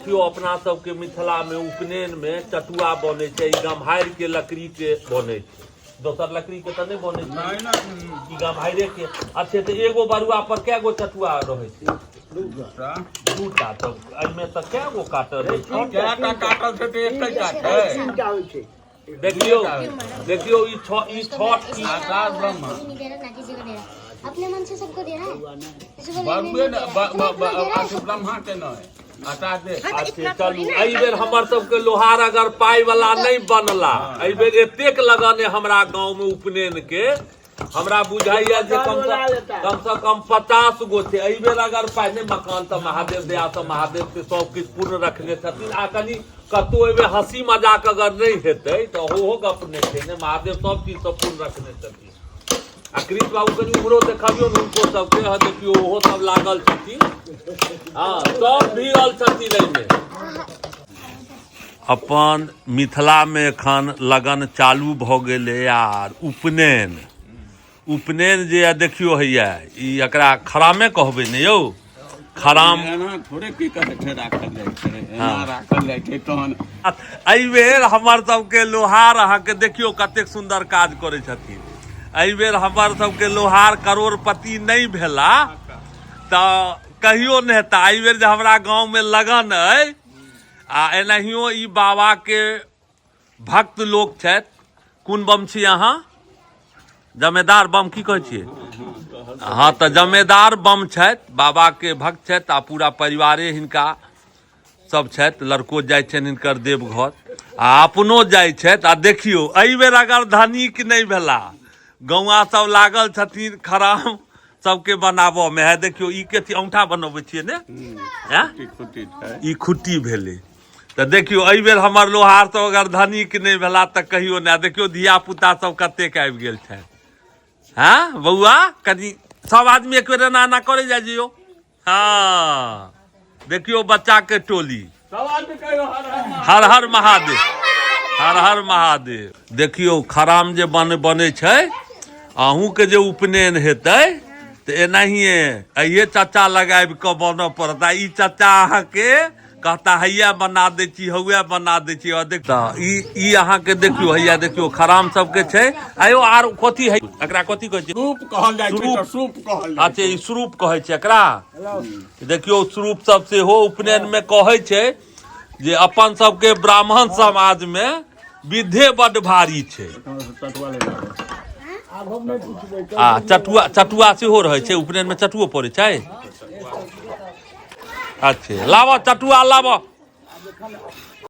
देखियो अपना सबके मिथिला में उपनयन में चटुआ बने छै, गम्हार के लकड़ी के बने छै, दोसर लकड़ी के तो नहीं बने छै, गम्हारे के। अच्छा तो एगो बरुआ पर कै गो चटुआ रहे छै? दूटा। तो एमे तो कै गो काटल है? देखियो देखियो ई छठ की अपने मन से सबको देना है। चलू एहि बेर हमर सबके लोहार अगर पाई वाला नहीं बनला, एहि बेर एतेक लगन है हमरा गांव में उपनयन के, हमरा बुझाइया जे कम से कम 50 गो छै। एहि बेर अगर पाई नहीं, मकान तो महादेव दया से महादेव से सब किछु पूर्ण रखने छथिन। आ कनी कतौ एबे हंसी मजाक अगर नहीं हेतै तो ओहो गप नहीं छै ने, महादेव सब चीज सब पूर्ण रखने छथिन। आ कृष्ण बाबू कनी उम्हरो देखबियो ने, उनको सबके देखियो ओहो सब लागल छथिन। हाँ सब भिड़ल छथिन एहिमे। अपन मिथिला में एखन लगन चालू भ गेलै यार। उपनयन उपनयन जे देखियो हैया ई एकरा खरामे कहबै ने यौ? खराम थोड़े की कहै छै राखल जाइ छै, एना राखल जाइ छै तहन। एहि बेर हमर सबके लोहार अहाँके देखियो कतेक सुंदर काज करै छथिन। एहि बेर हमर सबके लोहार करोड़पति नहीं भेला तऽ कहियो नहीं हेता। एहि बेर जे हमरा गाँव में लगन है आ एनाहियो ई बाबा के भक्त लोक छथि। कोन बम छी अहाँ? जमेदार बम की कहै छियै? हाँ तो जमेदार बम छथि, बाबा के भक्त छथि आ पूरा परिवारे हिनका सब छथि। लड़को जाइ छनि हिनकर देवघर आ अपनो जाइ छथि। आ देखियो एहि बेर अगर धनिक नहीं भेला, गौआ सब लागल छथिन खराम सबके बनाबऽ में। है देखियो ई के औंठा बनबै छियै ने, ई खुट्टी भेलै। तो देखियो एहि बेर हमर लोहार सब अगर धनिक नहीं भेला तो कहियो नहीं। देखियो धिया पुता सब कतेक आबि गेल छथि। हाँ बउआ कनी सब आदमी एक बेर एना एना करे जाइ जियो। हाँ देखियो बच्चा के टोली, हर हर महादेव, हर हर महादेव। देखियो खराम जे बने छै, अहूँ के जे उपनयन हेतै तो एनाहिए अइये चाचा लगाबि कऽ बनऽ पड़ता। ई चाचा अहाँ के कहता हैया बना दै छी, हौया बना दै छी। ई अहाँ के देखियो हैया देखियो खराम सबके छै। आयो आर कथी है एकरा कथी कहै छै? सूप कहल जाइ छै, सूप कहल जाइ छै। अच्छा ई स्वरूप कहै छै एकरा। देखियो स्वरूप सब से हो उपनयन में कहै छै जे अपन सबके ब्राह्मण समाज में विधे बड़ भारी छै। आ चटुआ सेहो रहै छै उपनयन में, चटुओ पड़ै छै। अच्छा लाबऽ चटुआ लाबऽ।